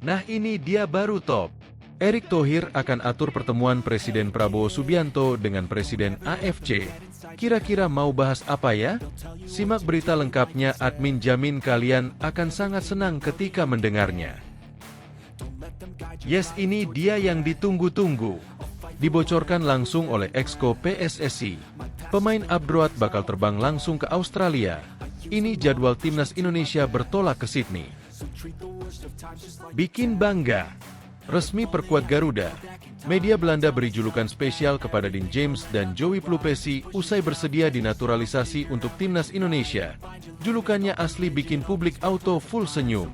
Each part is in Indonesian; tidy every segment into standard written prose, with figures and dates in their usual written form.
Nah ini dia baru top. Erick Thohir akan atur pertemuan Presiden Prabowo Subianto dengan Presiden AFC. Kira-kira mau bahas apa ya? Simak berita lengkapnya, admin jamin kalian akan sangat senang ketika mendengarnya. Yes, ini dia yang ditunggu-tunggu. Dibocorkan langsung oleh Exco PSSI. Pemain Abroad bakal terbang langsung ke Australia. Ini jadwal timnas Indonesia bertolak ke Sydney. Bikin bangga. Resmi perkuat Garuda. Media Belanda beri julukan spesial kepada Dean James dan Joey Plupesi usai bersedia dinaturalisasi untuk timnas Indonesia. Julukannya asli bikin publik auto full senyum.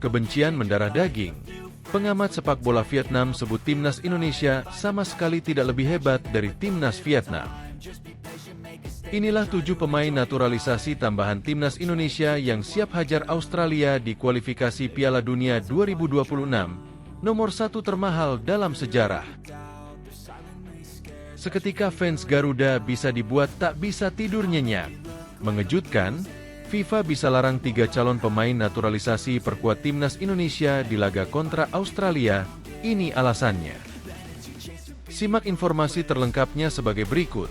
Kebencian mendarah daging. Pengamat sepak bola Vietnam sebut timnas Indonesia sama sekali tidak lebih hebat dari timnas Vietnam. Inilah 7 pemain naturalisasi tambahan timnas Indonesia yang siap hajar Australia di kualifikasi Piala Dunia 2026, nomor 1 termahal dalam sejarah. Seketika fans Garuda bisa dibuat tak bisa tidur nyenyak. Mengejutkan, FIFA bisa larang 3 calon pemain naturalisasi perkuat timnas Indonesia di laga kontra Australia. Ini alasannya. Simak informasi terlengkapnya sebagai berikut.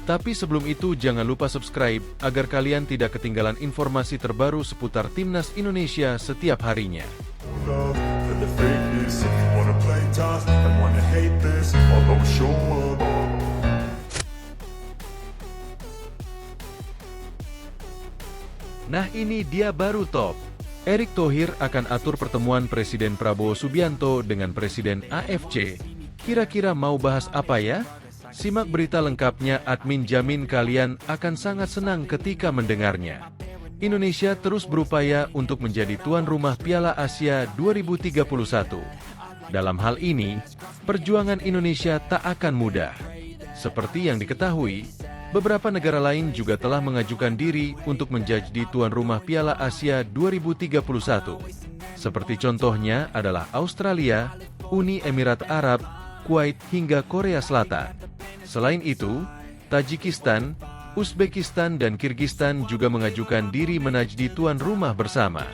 Tapi sebelum itu jangan lupa subscribe agar kalian tidak ketinggalan informasi terbaru seputar timnas Indonesia setiap harinya. Nah ini dia baru top. Erick Thohir akan atur pertemuan Presiden Prabowo Subianto dengan Presiden AFC. Kira-kira mau bahas apa ya? Simak berita lengkapnya, admin jamin kalian akan sangat senang ketika mendengarnya. Indonesia terus berupaya untuk menjadi tuan rumah Piala Asia 2031. Dalam hal ini, perjuangan Indonesia tak akan mudah. Seperti yang diketahui, beberapa negara lain juga telah mengajukan diri untuk menjadi tuan rumah Piala Asia 2031. Seperti contohnya adalah Australia, Uni Emirat Arab, Kuwait hingga Korea Selatan. Selain itu, Tajikistan, Uzbekistan dan Kirgistan juga mengajukan diri menjadi tuan rumah bersama.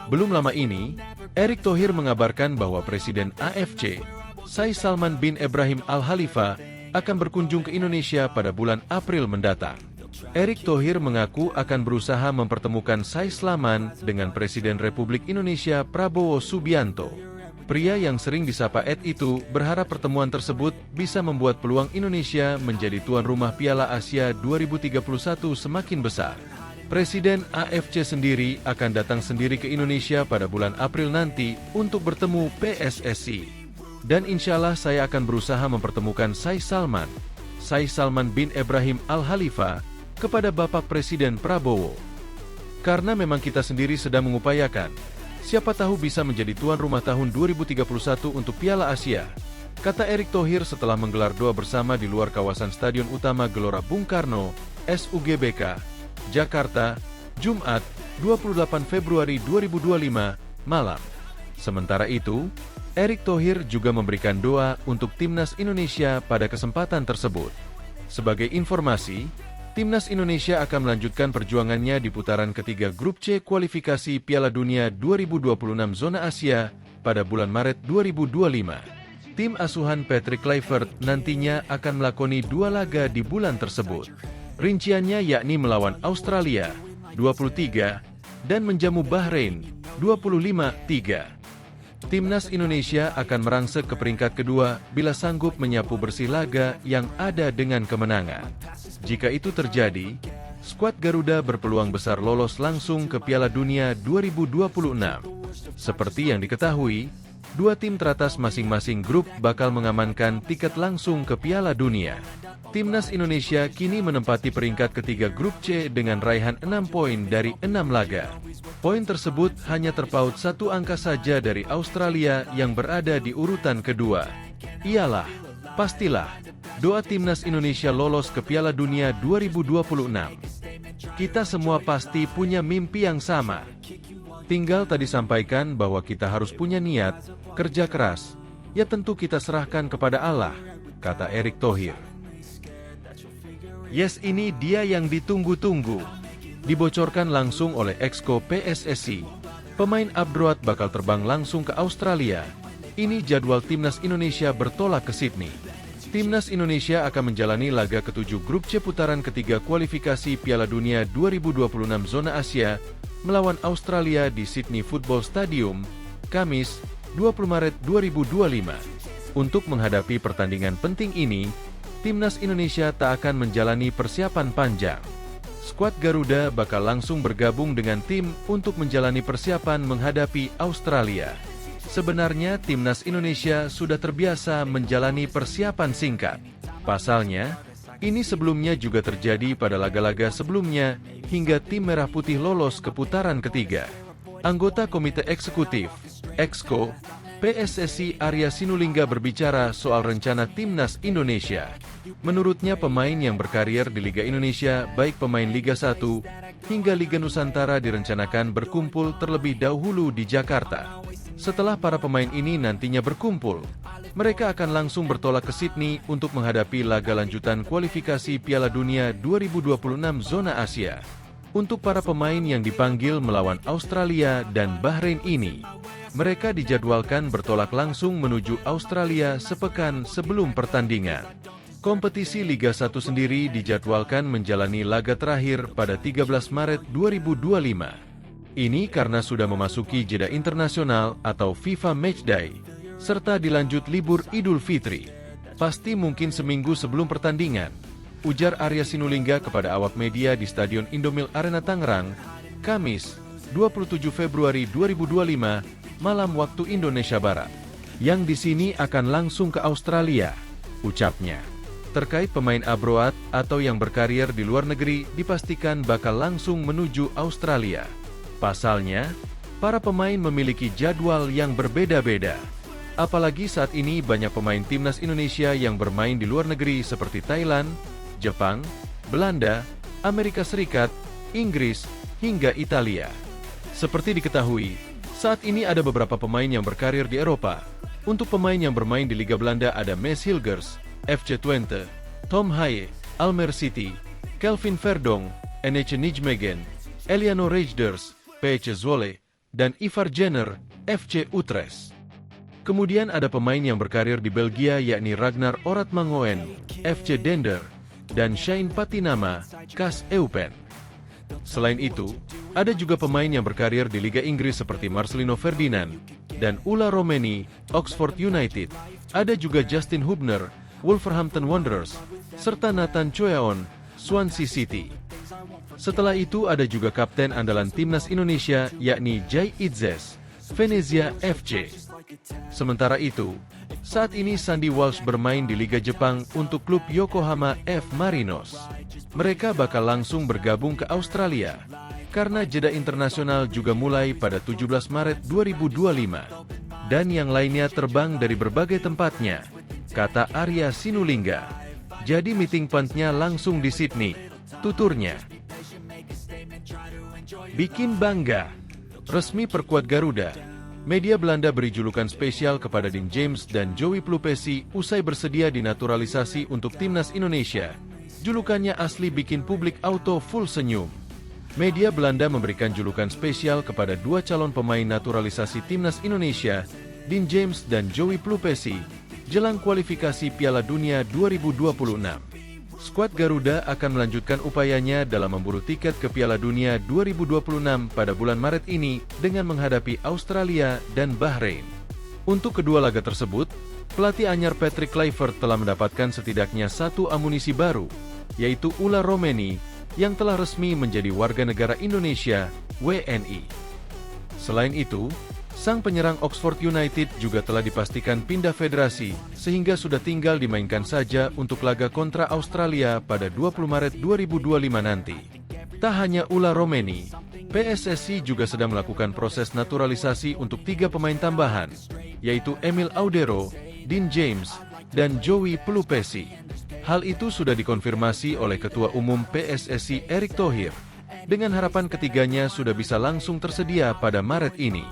Belum lama ini, Erick Thohir mengabarkan bahwa Presiden AFC, Sheikh Salman bin Ibrahim Al Khalifa, akan berkunjung ke Indonesia pada bulan April mendatang. Erick Thohir mengaku akan berusaha mempertemukan Sheikh Salman dengan Presiden Republik Indonesia Prabowo Subianto. Pria yang sering disapa Ed itu berharap pertemuan tersebut bisa membuat peluang Indonesia menjadi tuan rumah Piala Asia 2031 semakin besar. Presiden AFC sendiri akan datang sendiri ke Indonesia pada bulan April nanti untuk bertemu PSSI. Dan insya Allah saya akan berusaha mempertemukan Sheikh Salman bin Ibrahim Al Khalifa kepada Bapak Presiden Prabowo. Karena memang kita sendiri sedang mengupayakan, siapa tahu bisa menjadi tuan rumah tahun 2031 untuk Piala Asia, kata Erick Thohir setelah menggelar doa bersama di luar kawasan Stadion Utama Gelora Bung Karno, SUGBK, Jakarta, Jumat, 28 Februari 2025, malam. Sementara itu, Erick Thohir juga memberikan doa untuk timnas Indonesia pada kesempatan tersebut. Sebagai informasi, timnas Indonesia akan melanjutkan perjuangannya di putaran ketiga Grup C kualifikasi Piala Dunia 2026 Zona Asia pada bulan Maret 2025. Tim asuhan Patrick Kluivert nantinya akan melakoni 2 laga di bulan tersebut. Rinciannya yakni melawan Australia 23 dan menjamu Bahrain 25-3. Timnas Indonesia akan merangsek ke peringkat kedua bila sanggup menyapu bersih laga yang ada dengan kemenangan. Jika itu terjadi, skuad Garuda berpeluang besar lolos langsung ke Piala Dunia 2026. Seperti yang diketahui, 2 tim teratas masing-masing grup bakal mengamankan tiket langsung ke Piala Dunia. Timnas Indonesia kini menempati peringkat ketiga Grup C dengan raihan 6 poin dari 6 laga. Poin tersebut hanya terpaut 1 angka saja dari Australia yang berada di urutan kedua. Ialah, pastilah, doa Timnas Indonesia lolos ke Piala Dunia 2026. Kita semua pasti punya mimpi yang sama. Tinggal tadi sampaikan bahwa kita harus punya niat, kerja keras. Ya tentu kita serahkan kepada Allah, kata Erick Thohir. Yes, ini dia yang ditunggu-tunggu. Dibocorkan langsung oleh Exco PSSI. Pemain Abroad bakal terbang langsung ke Australia. Ini jadwal Timnas Indonesia bertolak ke Sydney. Timnas Indonesia akan menjalani laga ke-7 Grup C putaran ketiga kualifikasi Piala Dunia 2026 Zona Asia melawan Australia di Sydney Football Stadium, Kamis, 20 Maret 2025. Untuk menghadapi pertandingan penting ini, Timnas Indonesia tak akan menjalani persiapan panjang. Skuad Garuda bakal langsung bergabung dengan tim untuk menjalani persiapan menghadapi Australia. Sebenarnya Timnas Indonesia sudah terbiasa menjalani persiapan singkat. Pasalnya, ini sebelumnya juga terjadi pada laga-laga sebelumnya hingga tim Merah Putih lolos ke putaran ketiga. Anggota Komite Eksekutif, Exco, PSSI Arya Sinulinga berbicara soal rencana Timnas Indonesia. Menurutnya pemain yang berkarier di Liga Indonesia, baik pemain Liga 1 hingga Liga Nusantara direncanakan berkumpul terlebih dahulu di Jakarta. Setelah para pemain ini nantinya berkumpul, mereka akan langsung bertolak ke Sydney untuk menghadapi laga lanjutan kualifikasi Piala Dunia 2026 Zona Asia. Untuk para pemain yang dipanggil melawan Australia dan Bahrain ini, mereka dijadwalkan bertolak langsung menuju Australia sepekan sebelum pertandingan. Kompetisi Liga 1 sendiri dijadwalkan menjalani laga terakhir pada 13 Maret 2025. Ini karena sudah memasuki jeda internasional atau FIFA Matchday, serta dilanjut libur Idul Fitri. Pasti mungkin seminggu sebelum pertandingan, ujar Arya Sinulinga kepada awak media di Stadion Indomil Arena Tangerang, Kamis, 27 Februari 2025, malam waktu Indonesia Barat. Yang di sini akan langsung ke Australia, ucapnya. Terkait pemain abroad atau yang berkarier di luar negeri dipastikan bakal langsung menuju Australia. Pasalnya, para pemain memiliki jadwal yang berbeda-beda. Apalagi saat ini banyak pemain Timnas Indonesia yang bermain di luar negeri seperti Thailand, Jepang, Belanda, Amerika Serikat, Inggris, hingga Italia. Seperti diketahui, saat ini ada beberapa pemain yang berkarir di Eropa. Untuk pemain yang bermain di Liga Belanda ada Mes Hilgers, FC Twente, Tom Haye, Almere City, Kelvin Verdonk, NEC Nijmegen, Eliano Rejders, PSV Zwolle, dan Ivar Jenner, FC Utrecht. Kemudian ada pemain yang berkarir di Belgia yakni Ragnar Oratmangoen, FC Dender, dan Shane Patinama, KAS Eupen. Selain itu, ada juga pemain yang berkarir di Liga Inggris seperti Marcelino Ferdinand dan Ula Romeni, Oxford United. Ada juga Justin Hubner, Wolverhampton Wanderers, serta Nathan Choeon, Swansea City. Setelah itu ada juga kapten andalan Timnas Indonesia yakni Jai Itzes, Venezia FC. Sementara itu, saat ini Sandy Walsh bermain di Liga Jepang untuk klub Yokohama F. Marinos. Mereka bakal langsung bergabung ke Australia, karena jeda internasional juga mulai pada 17 Maret 2025. Dan yang lainnya terbang dari berbagai tempatnya, kata Arya Sinulinga. Jadi meeting point-nya langsung di Sydney, tuturnya. Bikin bangga, resmi perkuat Garuda. Media Belanda beri julukan spesial kepada Dean James dan Joey Plupesi usai bersedia dinaturalisasi untuk Timnas Indonesia. Julukannya asli bikin publik auto full senyum. Media Belanda memberikan julukan spesial kepada dua calon pemain naturalisasi Timnas Indonesia, Dean James dan Joey Plupesi, jelang kualifikasi Piala Dunia 2026. Skuad Garuda akan melanjutkan upayanya dalam memburu tiket ke Piala Dunia 2026 pada bulan Maret ini dengan menghadapi Australia dan Bahrain. Untuk kedua laga tersebut, pelatih anyar Patrick Kluivert telah mendapatkan setidaknya satu amunisi baru, yaitu Ula Romeni, yang telah resmi menjadi warga negara Indonesia, WNI. Selain itu, sang penyerang Oxford United juga telah dipastikan pindah federasi, sehingga sudah tinggal dimainkan saja untuk laga kontra Australia pada 20 Maret 2025 nanti. Tak hanya Ula Romeni, PSSI juga sedang melakukan proses naturalisasi untuk 3 pemain tambahan, yaitu Emil Audero, Dean James, dan Joey Plupesi. Hal itu sudah dikonfirmasi oleh Ketua Umum PSSI Erick Thohir, dengan harapan ketiganya sudah bisa langsung tersedia pada Maret ini.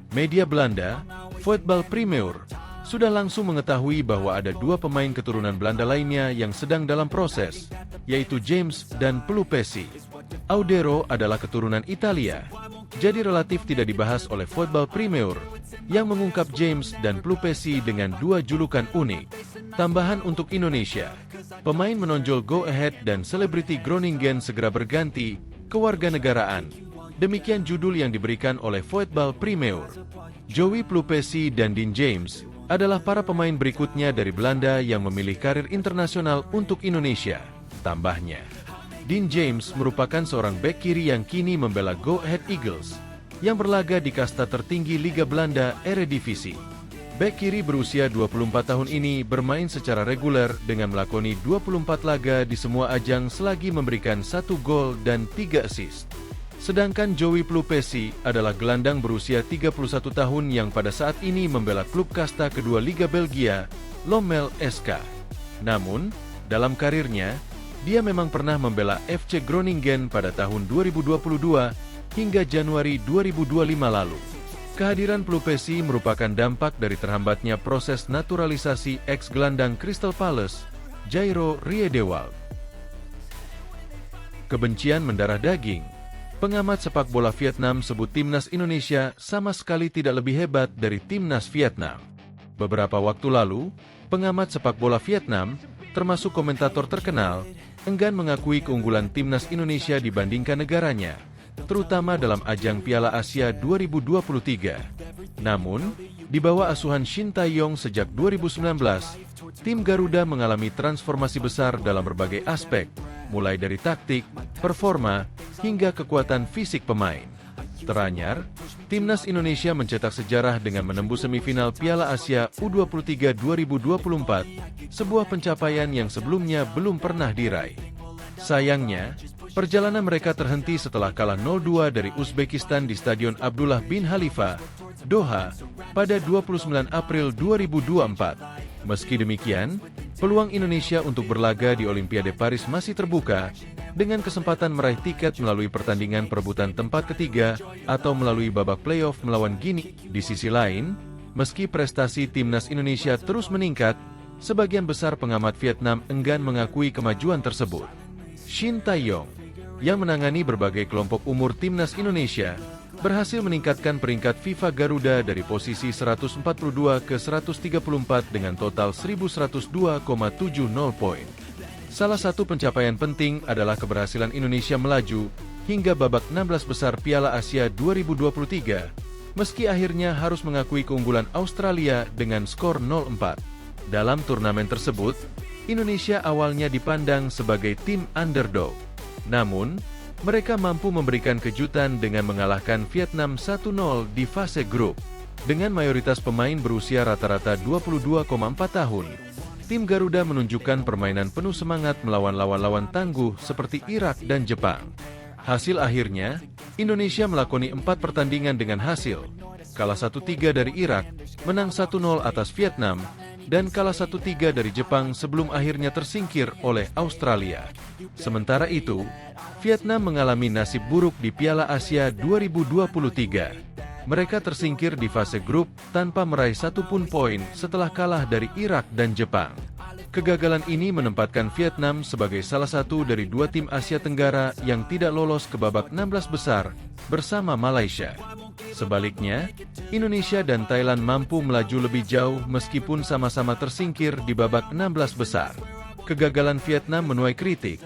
Media Belanda, Voetbal Primeur, sudah langsung mengetahui bahwa ada 2 pemain keturunan Belanda lainnya yang sedang dalam proses, yaitu James dan Plupesi. Audero adalah keturunan Italia, jadi relatif tidak dibahas oleh Football Premier, yang mengungkap James dan Plupesi dengan dua julukan unik. Tambahan untuk Indonesia, pemain menonjol Go Ahead dan selebriti Groningen segera berganti kewarganegaraan. Demikian judul yang diberikan oleh Football Premier. Joey Plupesi dan Dean James adalah para pemain berikutnya dari Belanda yang memilih karir internasional untuk Indonesia. Tambahnya, Dean James merupakan seorang bek kiri yang kini membela Go Ahead Eagles, yang berlaga di kasta tertinggi Liga Belanda Eredivisie. Bek kiri berusia 24 tahun ini bermain secara reguler dengan melakoni 24 laga di semua ajang selagi memberikan 1 gol dan 3 assist. Sedangkan Joey Plupesi adalah gelandang berusia 31 tahun yang pada saat ini membela klub kasta kedua Liga Belgia, Lommel SK. Namun, dalam karirnya, dia memang pernah membela FC Groningen pada tahun 2022 hingga Januari 2025 lalu. Kehadiran Plupesi merupakan dampak dari terhambatnya proses naturalisasi ex-gelandang Crystal Palace, Jairo Riedewald. Kebencian mendarah daging. Pengamat sepak bola Vietnam sebut timnas Indonesia sama sekali tidak lebih hebat dari timnas Vietnam. Beberapa waktu lalu, pengamat sepak bola Vietnam, termasuk komentator terkenal, enggan mengakui keunggulan timnas Indonesia dibandingkan negaranya, terutama dalam ajang Piala Asia 2023. Namun, di bawah asuhan Shin Tae-yong sejak 2019, tim Garuda mengalami transformasi besar dalam berbagai aspek, mulai dari taktik, performa, hingga kekuatan fisik pemain. Teranyar, timnas Indonesia mencetak sejarah dengan menembus semifinal Piala Asia U23 2024, sebuah pencapaian yang sebelumnya belum pernah diraih. Sayangnya, perjalanan mereka terhenti setelah kalah 0-2 dari Uzbekistan di Stadion Abdullah bin Khalifa, Doha, pada 29 April 2024. Meski demikian, peluang Indonesia untuk berlaga di Olimpiade Paris masih terbuka, dengan kesempatan meraih tiket melalui pertandingan perebutan tempat ketiga atau melalui babak playoff melawan Guinea. Di sisi lain, meski prestasi timnas Indonesia terus meningkat, sebagian besar pengamat Vietnam enggan mengakui kemajuan tersebut. Shin Tae-yong, yang menangani berbagai kelompok umur timnas Indonesia, berhasil meningkatkan peringkat FIFA Garuda dari posisi 142 ke 134 dengan total 1102,70 poin. Salah satu pencapaian penting adalah keberhasilan Indonesia melaju hingga babak 16 besar Piala Asia 2023, meski akhirnya harus mengakui keunggulan Australia dengan skor 0-4. Dalam turnamen tersebut, Indonesia awalnya dipandang sebagai tim underdog. Namun, mereka mampu memberikan kejutan dengan mengalahkan Vietnam 1-0 di fase grup. Dengan mayoritas pemain berusia rata-rata 22,4 tahun, tim Garuda menunjukkan permainan penuh semangat melawan lawan-lawan tangguh seperti Irak dan Jepang. Hasil akhirnya, Indonesia melakoni 4 pertandingan dengan hasil kalah 1-3 dari Irak, menang 1-0 atas Vietnam, dan kalah 1-3 dari Jepang sebelum akhirnya tersingkir oleh Australia. Sementara itu, Vietnam mengalami nasib buruk di Piala Asia 2023. Mereka tersingkir di fase grup tanpa meraih 1 pun poin setelah kalah dari Irak dan Jepang. Kegagalan ini menempatkan Vietnam sebagai salah satu dari 2 tim Asia Tenggara yang tidak lolos ke babak 16 besar bersama Malaysia. Sebaliknya, Indonesia dan Thailand mampu melaju lebih jauh meskipun sama-sama tersingkir di babak 16 besar. Kegagalan Vietnam menuai kritik,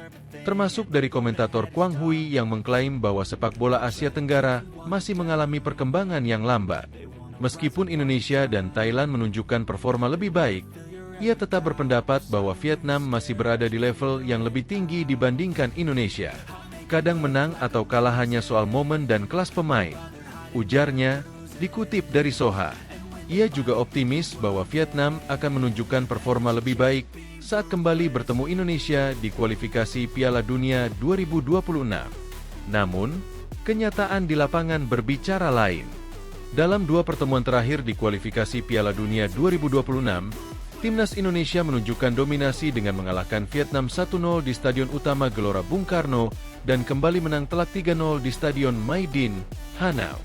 termasuk dari komentator Quang Huy yang mengklaim bahwa sepak bola Asia Tenggara masih mengalami perkembangan yang lambat. Meskipun Indonesia dan Thailand menunjukkan performa lebih baik, ia tetap berpendapat bahwa Vietnam masih berada di level yang lebih tinggi dibandingkan Indonesia. Kadang menang atau kalah hanya soal momen dan kelas pemain, ujarnya, dikutip dari Soha. Ia juga optimis bahwa Vietnam akan menunjukkan performa lebih baik saat kembali bertemu Indonesia di kualifikasi Piala Dunia 2026. Namun, kenyataan di lapangan berbicara lain. Dalam 2 pertemuan terakhir di kualifikasi Piala Dunia 2026, timnas Indonesia menunjukkan dominasi dengan mengalahkan Vietnam 1-0 di Stadion Utama Gelora Bung Karno dan kembali menang telak 3-0 di Stadion Maidin, Hanau.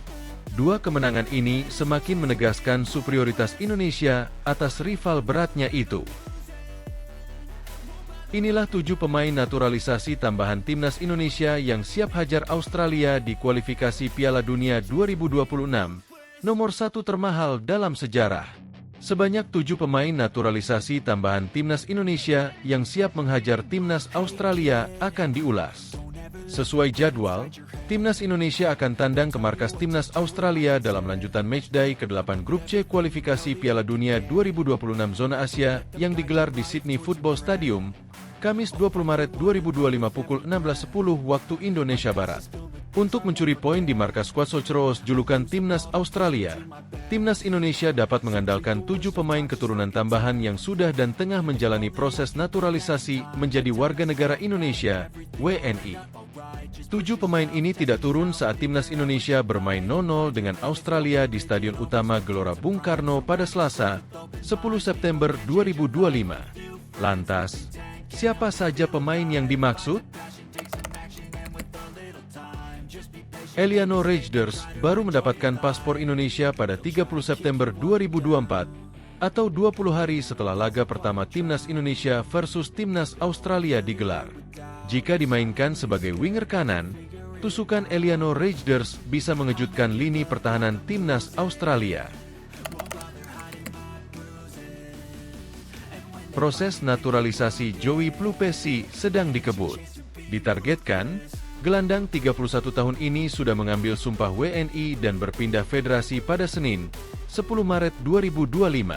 2 kemenangan ini semakin menegaskan superioritas Indonesia atas rival beratnya itu. Inilah 7 pemain naturalisasi tambahan Timnas Indonesia yang siap hajar Australia di kualifikasi Piala Dunia 2026, nomor 1 termahal dalam sejarah. Sebanyak 7 pemain naturalisasi tambahan Timnas Indonesia yang siap menghajar Timnas Australia akan diulas. Sesuai jadwal, Timnas Indonesia akan tandang ke markas Timnas Australia dalam lanjutan matchday ke-8 Grup C kualifikasi Piala Dunia 2026 Zona Asia yang digelar di Sydney Football Stadium, Kamis 20 Maret 2025 pukul 16.10 waktu Indonesia Barat. Untuk mencuri poin di markas skuad Socceroos julukan Timnas Australia, Timnas Indonesia dapat mengandalkan 7 pemain keturunan tambahan yang sudah dan tengah menjalani proses naturalisasi menjadi warga negara Indonesia, WNI. 7 pemain ini tidak turun saat Timnas Indonesia bermain 0-0 dengan Australia di Stadion Utama Gelora Bung Karno pada Selasa, 10 September 2025. Lantas, siapa saja pemain yang dimaksud? Eliano Rejders baru mendapatkan paspor Indonesia pada 30 September 2024, atau 20 hari setelah laga pertama Timnas Indonesia versus Timnas Australia digelar. Jika dimainkan sebagai winger kanan, tusukan Eliano Rejders bisa mengejutkan lini pertahanan Timnas Australia. Proses naturalisasi Joey Plupesi sedang dikebut. Ditargetkan, gelandang 31 tahun ini sudah mengambil sumpah WNI dan berpindah federasi pada Senin, 10 Maret 2025.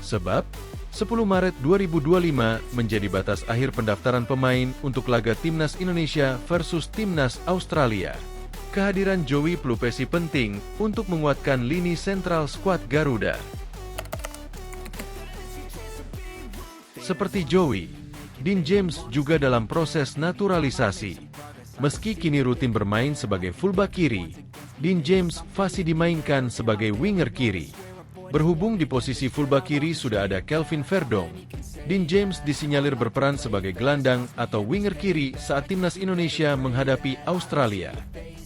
Sebab, 10 Maret 2025 menjadi batas akhir pendaftaran pemain untuk laga Timnas Indonesia versus Timnas Australia. Kehadiran Joey Plupesi penting untuk menguatkan lini sentral skuad Garuda. Seperti Joey, Dean James juga dalam proses naturalisasi. Meski kini rutin bermain sebagai fullback kiri, Dean James fasih dimainkan sebagai winger kiri. Berhubung di posisi fullback kiri sudah ada Kelvin Verdong, Dean James disinyalir berperan sebagai gelandang atau winger kiri saat Timnas Indonesia menghadapi Australia.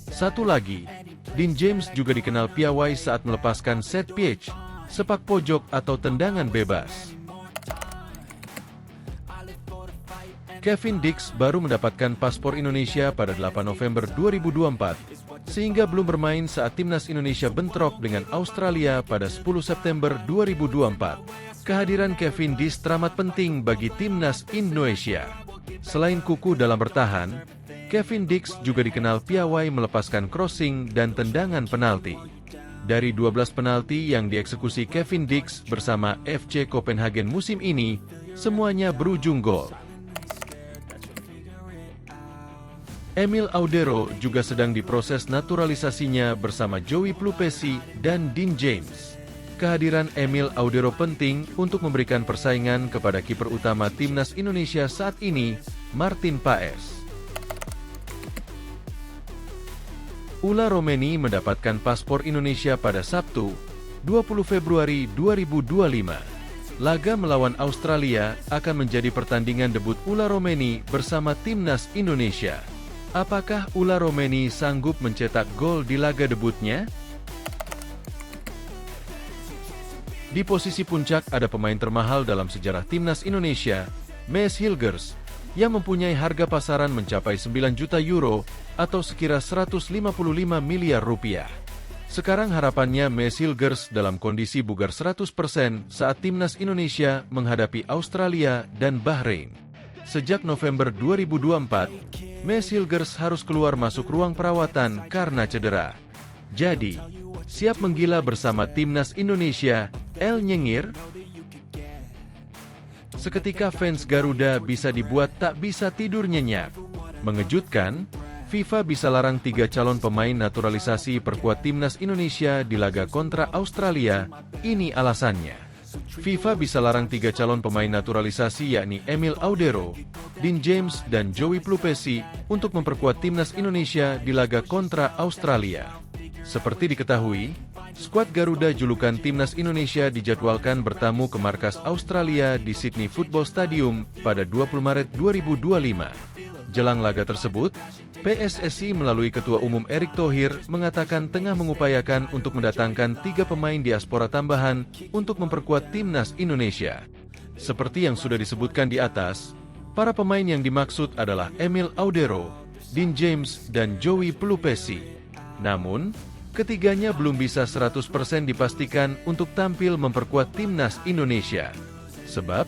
Satu lagi, Dean James juga dikenal piawai saat melepaskan set piece, sepak pojok atau tendangan bebas. Kevin Dix baru mendapatkan paspor Indonesia pada 8 November 2024, sehingga belum bermain saat Timnas Indonesia bentrok dengan Australia pada 10 September 2024. Kehadiran Kevin Dix teramat penting bagi Timnas Indonesia. Selain kuku dalam bertahan, Kevin Dix juga dikenal piawai melepaskan crossing dan tendangan penalti. Dari 12 penalti yang dieksekusi Kevin Dix bersama FC Copenhagen musim ini, semuanya berujung gol. Emil Audero juga sedang diproses naturalisasinya bersama Joey Plupesi dan Dean James. Kehadiran Emil Audero penting untuk memberikan persaingan kepada kiper utama Timnas Indonesia saat ini, Martin Paes. Ula Romeni mendapatkan paspor Indonesia pada Sabtu, 20 Februari 2025. Laga melawan Australia akan menjadi pertandingan debut Ula Romeni bersama Timnas Indonesia. Apakah Ula Romeni sanggup mencetak gol di laga debutnya? Di posisi puncak ada pemain termahal dalam sejarah Timnas Indonesia, Maes Hilgers, yang mempunyai harga pasaran mencapai 9 juta euro atau sekira 155 miliar rupiah. Sekarang harapannya Maes Hilgers dalam kondisi bugar 100% saat Timnas Indonesia menghadapi Australia dan Bahrain. Sejak November 2024, Maes Hilgers harus keluar masuk ruang perawatan karena cedera. Jadi, siap menggila bersama Timnas Indonesia, El Nyengir? Seketika fans Garuda bisa dibuat tak bisa tidur nyenyak. Mengejutkan, FIFA bisa larang 3 calon pemain naturalisasi perkuat Timnas Indonesia di laga kontra Australia. Ini alasannya. FIFA bisa larang 3 calon pemain naturalisasi yakni Emil Audero, Dean James, dan Joey Plupesi untuk memperkuat Timnas Indonesia di laga kontra Australia. Seperti diketahui, skuad Garuda julukan Timnas Indonesia dijadwalkan bertamu ke markas Australia di Sydney Football Stadium pada 20 Maret 2025. Jelang laga tersebut, PSSI melalui Ketua Umum Erick Thohir mengatakan tengah mengupayakan untuk mendatangkan 3 pemain diaspora tambahan untuk memperkuat Timnas Indonesia. Seperti yang sudah disebutkan di atas, Para pemain yang dimaksud adalah Emil Audero, Dean James, dan Joey Pelupesi. Namun, ketiganya belum bisa 100% dipastikan untuk tampil memperkuat timnas Indonesia. Sebab,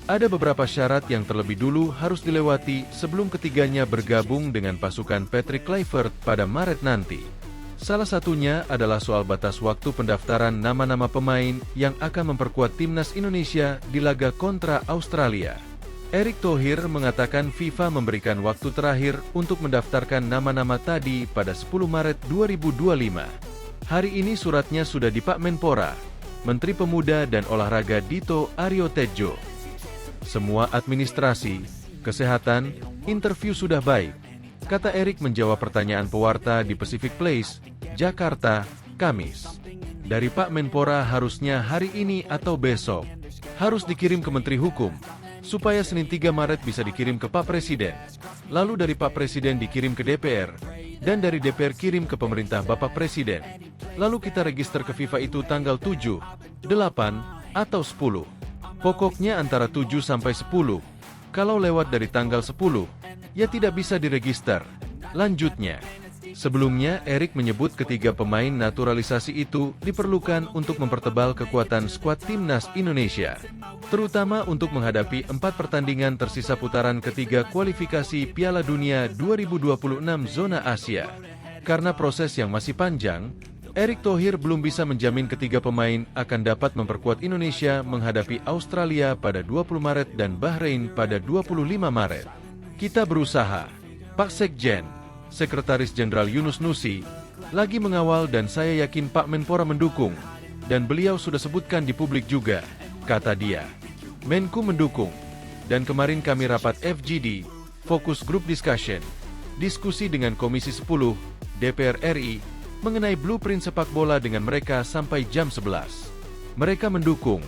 ada beberapa syarat yang terlebih dulu harus dilewati sebelum ketiganya bergabung dengan pasukan Patrick Kluivert pada Maret nanti. Salah satunya adalah soal batas waktu pendaftaran nama-nama pemain yang akan memperkuat timnas Indonesia di laga kontra Australia. Erick Thohir mengatakan FIFA memberikan waktu terakhir untuk mendaftarkan nama-nama tadi pada 10 Maret 2025. Hari ini suratnya sudah di Pak Menpora, Menteri Pemuda dan Olahraga Dito Aryo Tejo. Semua administrasi, kesehatan, interview sudah baik, kata Erick menjawab pertanyaan pewarta di Pacific Place, Jakarta, Kamis. Dari Pak Menpora harusnya hari ini atau besok. Harus dikirim ke Menteri Hukum, supaya Senin 3 Maret bisa dikirim ke Pak Presiden. Lalu dari Pak Presiden dikirim ke DPR, dan dari DPR kirim ke pemerintah Bapak Presiden. Lalu kita register ke FIFA itu tanggal 7, 8, atau 10. Pokoknya antara 7 sampai 10. Kalau lewat dari tanggal 10, ya tidak bisa diregister. Lanjutnya, sebelumnya Erick menyebut ketiga pemain naturalisasi itu diperlukan untuk mempertebal kekuatan skuad timnas Indonesia, terutama untuk menghadapi 4 pertandingan tersisa putaran ketiga kualifikasi Piala Dunia 2026 zona Asia. Karena proses yang masih panjang, Erick Thohir belum bisa menjamin ketiga pemain akan dapat memperkuat Indonesia menghadapi Australia pada 20 Maret dan Bahrain pada 25 Maret. Kita berusaha. Pak Sekjen, Sekretaris Jenderal Yunus Nusi, lagi mengawal dan saya yakin Pak Menpora mendukung, dan beliau sudah sebutkan di publik juga, kata dia. Menku mendukung, dan kemarin kami rapat FGD, Focus Group Discussion, diskusi dengan Komisi 10, DPR RI, mengenai blueprint sepak bola dengan mereka sampai jam 11. Mereka mendukung,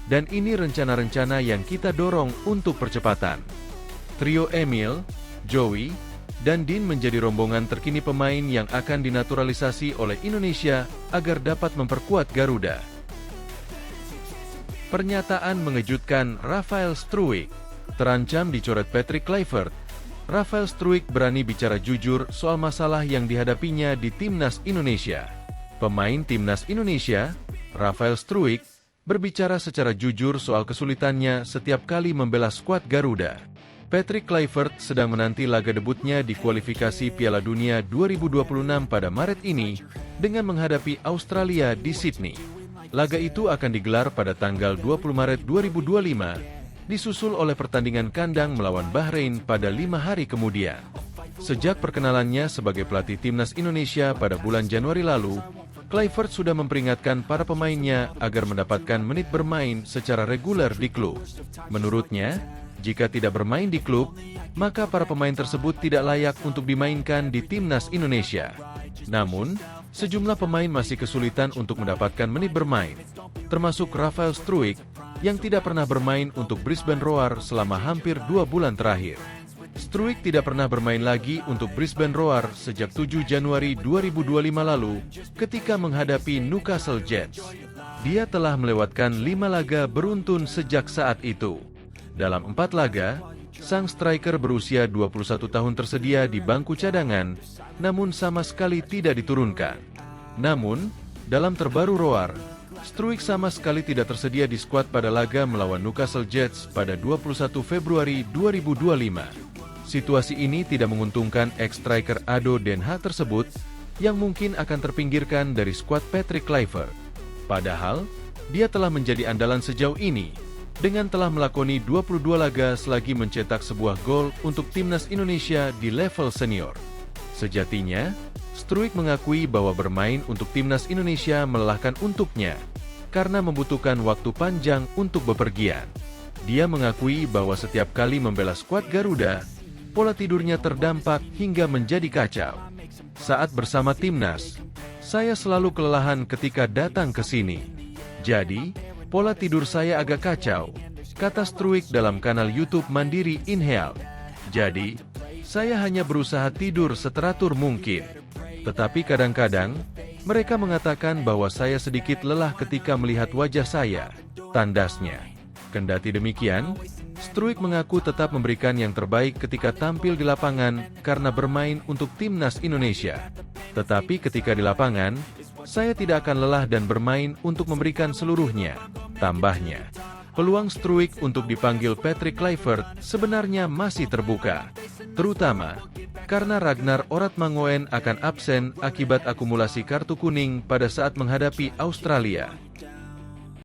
dan ini rencana-rencana yang kita dorong untuk percepatan. Trio Emil, Joey, dan Dean menjadi rombongan terkini pemain yang akan dinaturalisasi oleh Indonesia agar dapat memperkuat Garuda. Pernyataan mengejutkan Rafael Struijk, terancam dicoret Patrick Kluivert. Rafael Struijk berani bicara jujur soal masalah yang dihadapinya di timnas Indonesia. Pemain timnas Indonesia, Rafael Struijk, berbicara secara jujur soal kesulitannya setiap kali membela skuad Garuda. Patrick Kluivert sedang menanti laga debutnya di kualifikasi Piala Dunia 2026 pada Maret ini dengan menghadapi Australia di Sydney. Laga itu akan digelar pada tanggal 20 Maret 2025, disusul oleh pertandingan kandang melawan Bahrain pada 5 hari kemudian. Sejak perkenalannya sebagai pelatih timnas Indonesia pada bulan Januari lalu, Kluivert sudah memperingatkan para pemainnya agar mendapatkan menit bermain secara reguler di klub. Menurutnya, jika tidak bermain di klub, maka para pemain tersebut tidak layak untuk dimainkan di timnas Indonesia. Namun, sejumlah pemain masih kesulitan untuk mendapatkan menit bermain, termasuk Rafael Struijk, yang tidak pernah bermain untuk Brisbane Roar selama hampir 2 bulan terakhir. Struijk tidak pernah bermain lagi untuk Brisbane Roar sejak 7 Januari 2025 lalu ketika menghadapi Newcastle Jets. Dia telah melewatkan 5 laga beruntun sejak saat itu. Dalam 4 laga, sang striker berusia 21 tahun tersedia di bangku cadangan, namun sama sekali tidak diturunkan. Namun, dalam terbaru Roar, Struijk sama sekali tidak tersedia di skuad pada laga melawan Newcastle Jets pada 21 Februari 2025. Situasi ini tidak menguntungkan ex-striker Ado Den Haag tersebut, yang mungkin akan terpinggirkan dari skuad Patrick Kluivert. Padahal, dia telah menjadi andalan sejauh ini, dengan telah melakoni 22 laga selagi mencetak sebuah gol untuk timnas Indonesia di level senior. Sejatinya, Struijk mengakui bahwa bermain untuk timnas Indonesia melelahkan untuknya, karena membutuhkan waktu panjang untuk bepergian. Dia mengakui bahwa setiap kali membela skuad Garuda, pola tidurnya terdampak hingga menjadi kacau. Saat bersama timnas, saya selalu kelelahan ketika datang ke sini. Jadi, pola tidur saya agak kacau, kata Struijk dalam kanal YouTube Mandiri Inhealth. Jadi, saya hanya berusaha tidur seteratur mungkin. Tetapi kadang-kadang, mereka mengatakan bahwa saya sedikit lelah ketika melihat wajah saya, tandasnya. Kendati demikian, Struijk mengaku tetap memberikan yang terbaik ketika tampil di lapangan karena bermain untuk timnas Indonesia. Tetapi ketika di lapangan, saya tidak akan lelah dan bermain untuk memberikan seluruhnya, tambahnya. Peluang Struijk untuk dipanggil Patrick Kluivert sebenarnya masih terbuka, terutama karena Ragnar Oratmangoen akan absen akibat akumulasi kartu kuning pada saat menghadapi Australia.